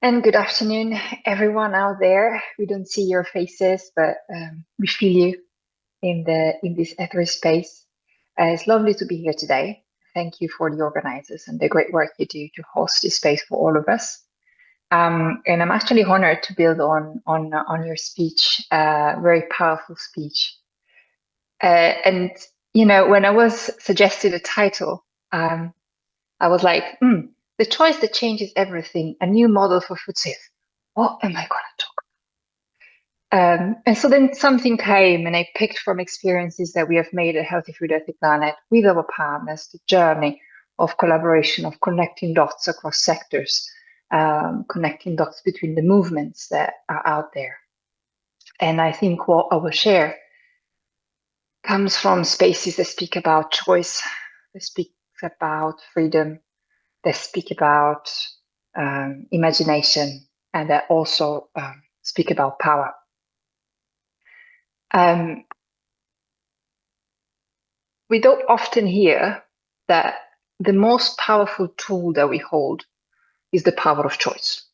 And good afternoon, everyone out there. We don't see your faces, but we feel you in this ether space. It's lovely to be here today. Thank you for the organizers and the great work you do to host this space for all of us. And I'm actually honored to build on your speech, very powerful speech. And when I was suggested a title, I was like, the choice that changes everything, a new model for food safety. What am I going to talk and so then something came, and I picked from experiences that we have made at Healthy Food, Healthy Planet with our partners, the journey of collaboration, of connecting dots across sectors, connecting dots between the movements that are out there. And I think what I will share comes from spaces that speak about choice, that speak about freedom, that speak about imagination, and that also speak about power. We don't often hear that the most powerful tool that we hold is the power of choice.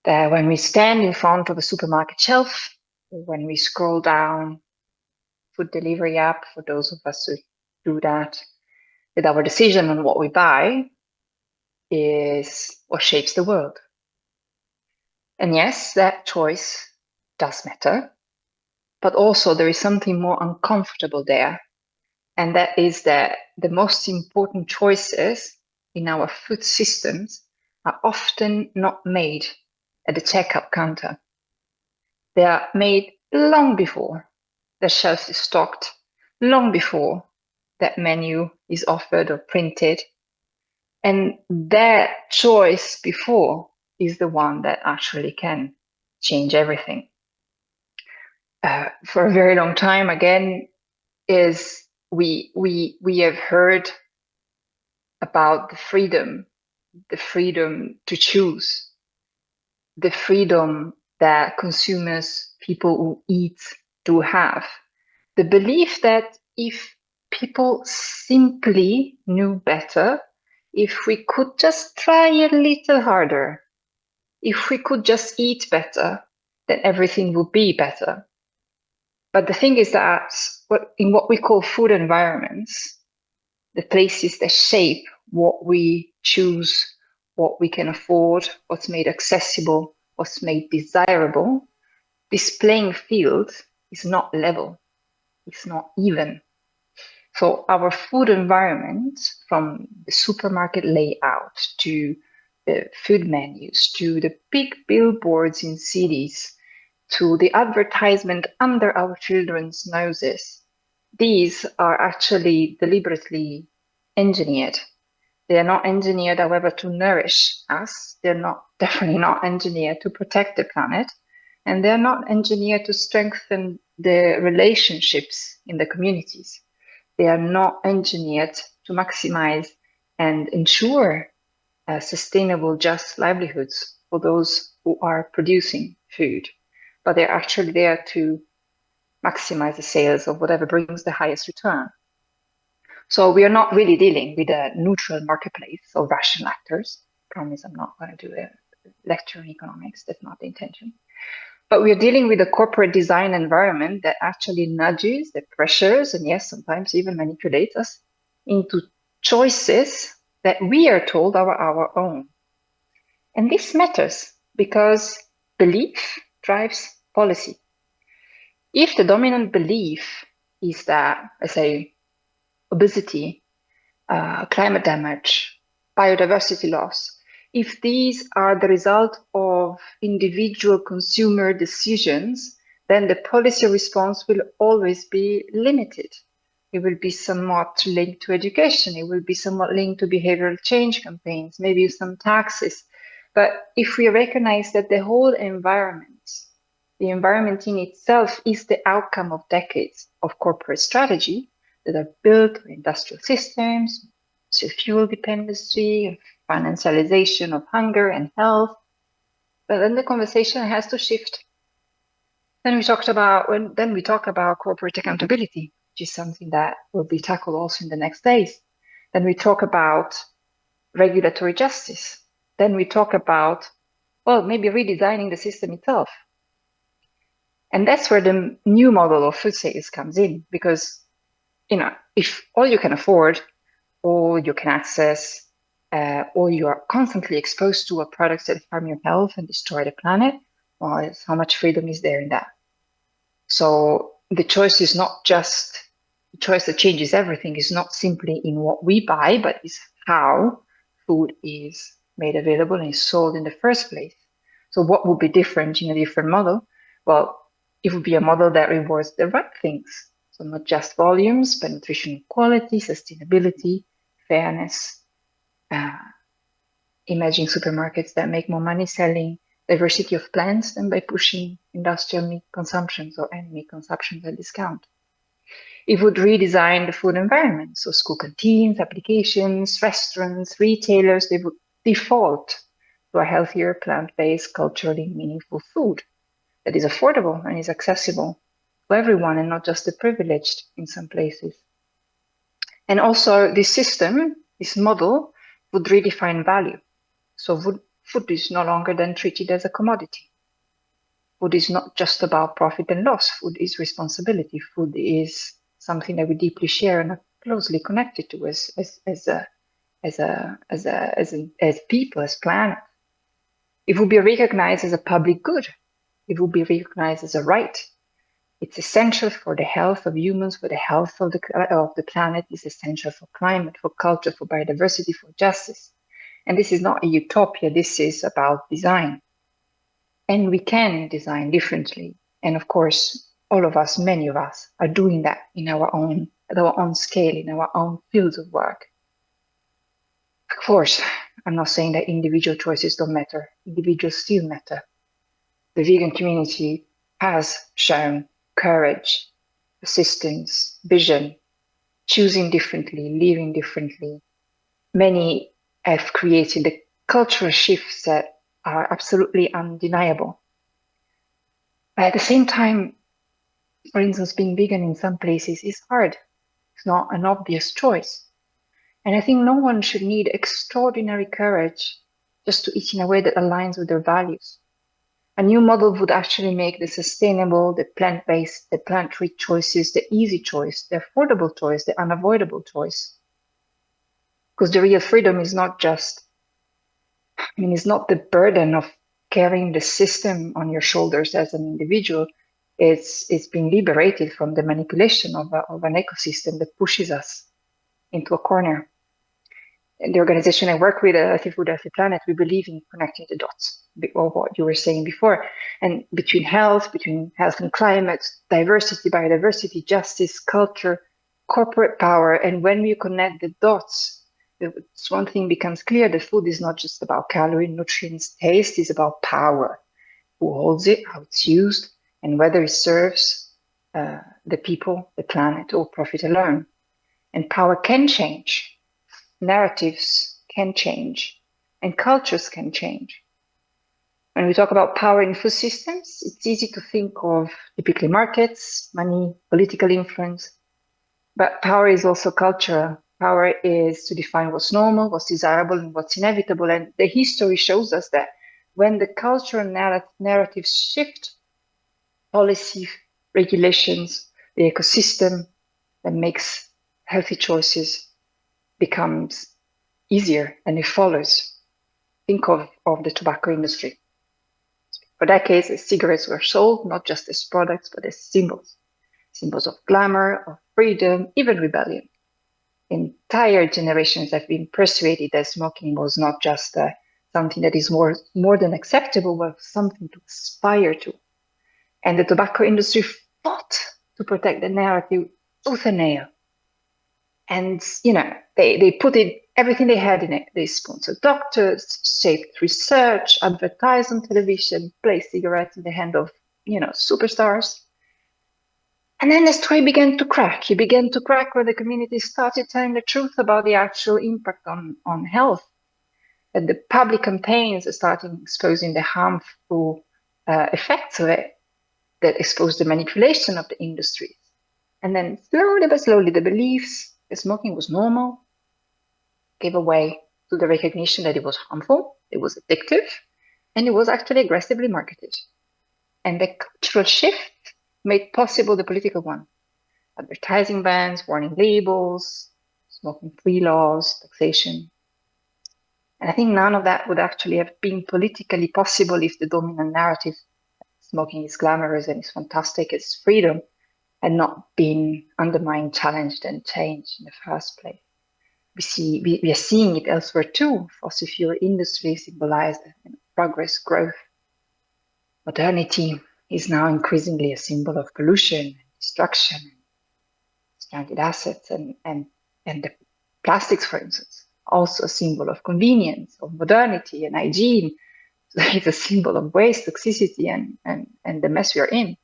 That when we stand in front of a supermarket shelf, or when we scroll down food delivery app, for those of us who do that, that our decision on what we buy is what shapes the world. And yes, that choice does matter, but also there is something more uncomfortable there. And that is that the most important choices in our food systems are often not made at the checkout counter. They are made long before the shelf is stocked, long before that menu is offered or printed. And that choice before is the one that actually can change everything. For a very long time, again, is we have heard about the freedom to choose, the freedom that consumers, people who eat, do have. The belief that if people simply knew better, if we could just try a little harder, if we could just eat better, then everything would be better. But the thing is that in what we call food environments, the places that shape what we choose, what we can afford, what's made accessible, what's made desirable, this playing field is not level, it's not even. So our food environment, from the supermarket layout to the food menus, to the big billboards in cities, to the advertisement under our children's noses, these are actually deliberately engineered. They are not engineered, however, to nourish us. They're definitely not engineered to protect the planet. And they're not engineered to strengthen the relationships in the communities. They are not engineered to maximize and ensure sustainable, just livelihoods for those who are producing food. But they're actually there to maximize the sales of whatever brings the highest return. So we are not really dealing with a neutral marketplace of rational actors. I promise I'm not going to do a lecture in economics. That's not the intention. But we are dealing with a corporate design environment that actually nudges, that pressures, and yes, sometimes even manipulates us into choices that we are told are our own. And this matters because belief drives policy. If the dominant belief is that, let's say, obesity, climate damage, biodiversity loss, if these are the result of individual consumer decisions, then the policy response will always be limited. It will be somewhat linked to education. It will be somewhat linked to behavioral change campaigns, maybe some taxes. But if we recognize that the whole environment, the environment in itself is the outcome of decades of corporate strategy that are built on industrial systems, so fuel dependency, financialization of hunger and health. But then the conversation has to shift. Then we talk about corporate accountability, which is something that will be tackled also in the next days. Then we talk about regulatory justice. Then we talk about Well, maybe redesigning the system itself. And that's where the new model of food sales comes in, because if all you can afford, all you can access, or you are constantly exposed to a products that harm your health and destroy the planet, well, how much freedom is there in that? So the choice is not just the choice that changes everything is not simply in what we buy, but is how food is made available and is sold in the first place. So what would be different in a different model? Well, it would be a model that rewards the right things. So not just volumes, but nutritional quality, sustainability, fairness. Uh, Imagine supermarkets that make more money selling diversity of plants than by pushing industrial meat consumption or any meat consumption at discount. It would redesign the food environment. So school canteens, applications, restaurants, retailers, they would default to a healthier, plant-based, culturally meaningful food that is affordable and is accessible to everyone and not just the privileged in some places. And also this system, this model would redefine value. So food is no longer then treated as a commodity. Food is not just about profit and loss. Food is responsibility. Food is something that we deeply share and are closely connected to as people, as planet. It will be recognized as a public good. It will be recognized as a right. It's essential for the health of humans, for the health of the planet. It's essential for climate, for culture, for biodiversity, for justice. And this is not a utopia. This is about design. And we can design differently. And of course, all of us, many of us, are doing that at our own scale, in our own fields of work. Of course, I'm not saying that individual choices don't matter. Individuals still matter. The vegan community has shown courage, persistence, vision, choosing differently, living differently. Many have created the cultural shifts that are absolutely undeniable. But at the same time, for instance, being vegan in some places is hard. It's not an obvious choice. And I think no one should need extraordinary courage just to eat in a way that aligns with their values. A new model would actually make the sustainable, the plant-based, the plant-rich choices, the easy choice, the affordable choice, the unavoidable choice. Because the real freedom is not just, it's not the burden of carrying the system on your shoulders as an individual. It's being liberated from the manipulation of an ecosystem that pushes us into a corner. In the organization I work with, Healthy Food, Healthy Planet, we believe in connecting the dots, of what you were saying before, and between health and climate, diversity, biodiversity, justice, culture, corporate power. And when we connect the dots, one thing becomes clear: the food is not just about calorie, nutrients, taste, it's about power. Who holds it, how it's used, and whether it serves the people, the planet, or profit alone. And power can change. Narratives can change, and cultures can change. When we talk about power in food systems, it's easy to think of typically markets, money, political influence, but power is also cultural. Power is to define what's normal, what's desirable, and what's inevitable. And the history shows us that when the cultural narratives shift, policy, regulations, the ecosystem that makes healthy choices becomes easier, and it follows. Think of the tobacco industry. For decades, cigarettes were sold not just as products, but as symbols. Symbols of glamour, of freedom, even rebellion. Entire generations have been persuaded that smoking was not just something that is more than acceptable, but something to aspire to. And the tobacco industry fought to protect the narrative tooth and nail. And, they put everything they had in it. They sponsored doctors, shaped research, advertised on television, placed cigarettes in the hand of, superstars. And then the story began to crack. It began to crack when the community started telling the truth about the actual impact on health. That the public campaigns started exposing the harmful effects of it, that exposed the manipulation of the industries. And then slowly but slowly, the beliefs that smoking was normal gave away to the recognition that it was harmful, it was addictive, And it was actually aggressively marketed. And the cultural shift made possible the political one. Advertising bans, warning labels, smoking-free laws, taxation. And I think none of that would actually have been politically possible if the dominant narrative, smoking is glamorous and is fantastic, it's freedom, had not been undermined, challenged, and changed in the first place. We are seeing it elsewhere too. Fossil fuel industry symbolized progress, growth. Modernity is now increasingly a symbol of pollution, destruction, stranded assets, and the plastics, for instance, also a symbol of convenience, of modernity and hygiene. So it's a symbol of waste, toxicity, and the mess we are in.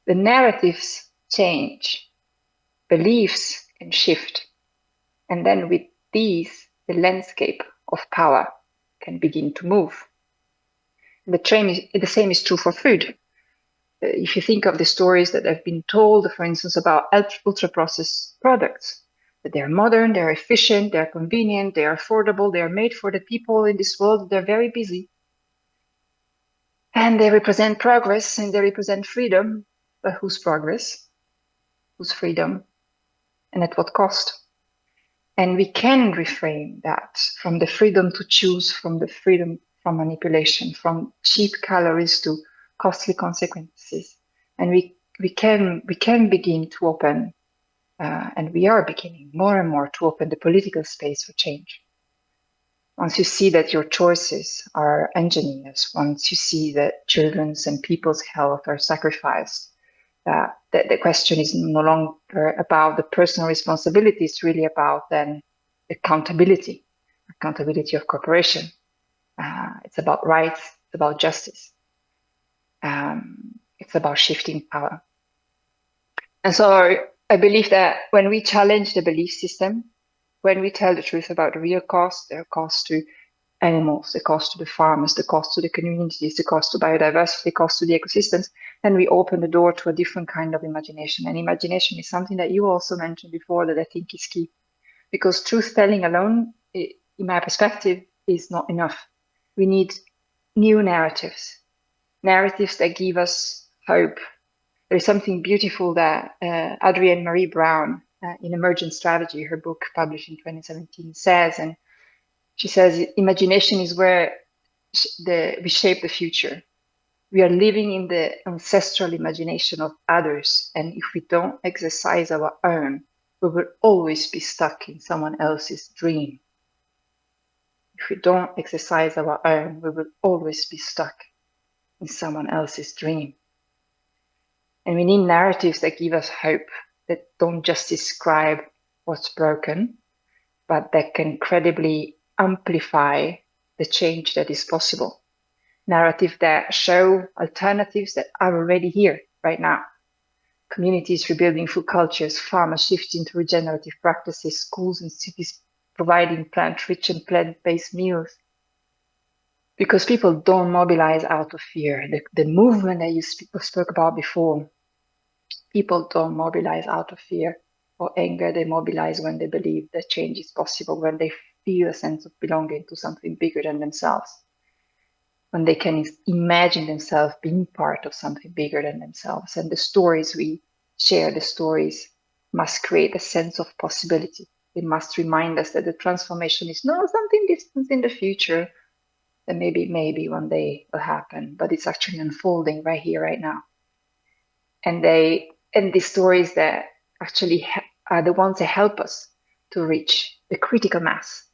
The narratives change, beliefs can shift, and then with these, the landscape of power can begin to move. The same is true for food. If you think of the stories that have been told, for instance, about ultra-processed products, that they're modern, they're efficient, they're convenient, they're affordable, they're made for the people in this world, they're very busy. And they represent progress and they represent freedom, but whose progress? Whose freedom? And at what cost? And we can reframe that from the freedom to choose, from the freedom from manipulation, from cheap calories to costly consequences. And we can begin to open, and we are beginning more and more to open the political space for change. Once you see that your choices are engineers, once you see that children's and people's health are sacrificed, that the question is no longer about the personal responsibility, it's really about then accountability of corporation. It's about rights, it's about justice. It's about shifting power. And so I believe that when we challenge the belief system, when we tell the truth about the real cost, the cost to animals, the cost to the farmers, the cost to the communities, the cost to biodiversity, the cost to the ecosystems, then we open the door to a different kind of imagination. And imagination is something that you also mentioned before that I think is key. Because truth telling alone, in my perspective, is not enough. We need new narratives, narratives that give us hope. There is something beautiful that Adrienne Marie Brown in Emergent Strategy, her book published in 2017, says, and she says, imagination is where we shape the future. We are living in the ancestral imagination of others, and if we don't exercise our own, we will always be stuck in someone else's dream. If we don't exercise our own, we will always be stuck in someone else's dream. And we need narratives that give us hope, that don't just describe what's broken, but that can credibly amplify the change that is possible. Narratives that show alternatives that are already here right now. Communities rebuilding food cultures, farmers shifting to regenerative practices, schools and cities providing plant-rich and plant-based meals. Because people don't mobilize out of fear. The movement that you spoke about before, people don't mobilize out of fear or anger. They mobilize when they believe that change is possible, when they feel a sense of belonging to something bigger than themselves, when they can imagine themselves being part of something bigger than themselves. And the stories we share, the stories must create a sense of possibility. It must remind us that the transformation is not something distant in the future, that maybe one day will happen, but it's actually unfolding right here, right now. And these stories that actually are the ones that help us to reach the critical mass.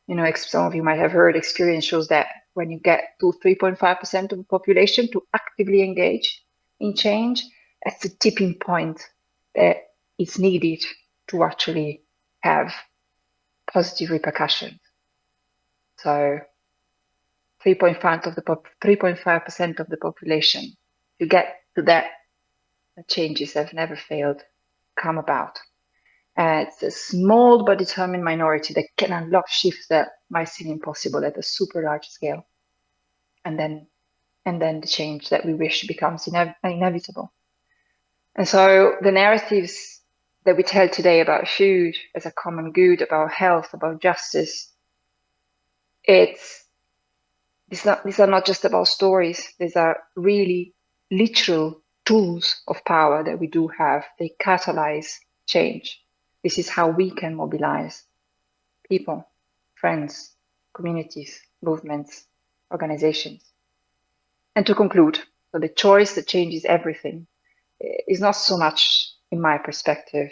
You know, some of you might have heard, experience shows that when you get to 3.5% of the population to actively engage in change, that's the tipping point that is needed to actually have positive repercussions. So 3.5% of the population, to get to that, changes have never failed come about. It's a small but determined minority that can unlock shifts that might seem impossible at a super large scale. And then the change that we wish becomes inevitable. And so the narratives that we tell today about food as a common good, about health, about justice, it's These are not just about stories. These are really literal tools of power that we do have. They catalyze change. This is how we can mobilize people, friends, communities, movements, organizations. And to conclude, so the choice that changes everything is not so much, in my perspective,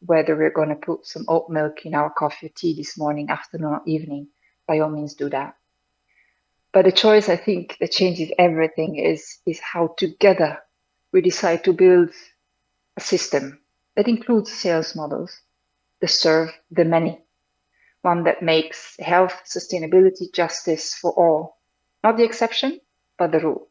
whether we're going to put some oat milk in our coffee or tea this morning, afternoon, or evening. By all means, do that. But the choice, I think, that changes everything is how together we decide to build a system that includes sales models that serve the many, one that makes health, sustainability, justice for all, not the exception, but the rule.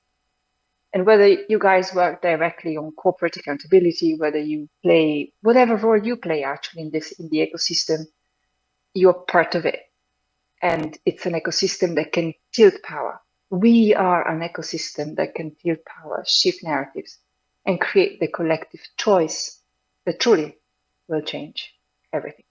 And whether you guys work directly on corporate accountability, whether you play whatever role you play actually in the ecosystem, you're part of it. And it's an ecosystem that can tilt power. We are an ecosystem that can tilt power, shift narratives, and create the collective choice that truly will change everything.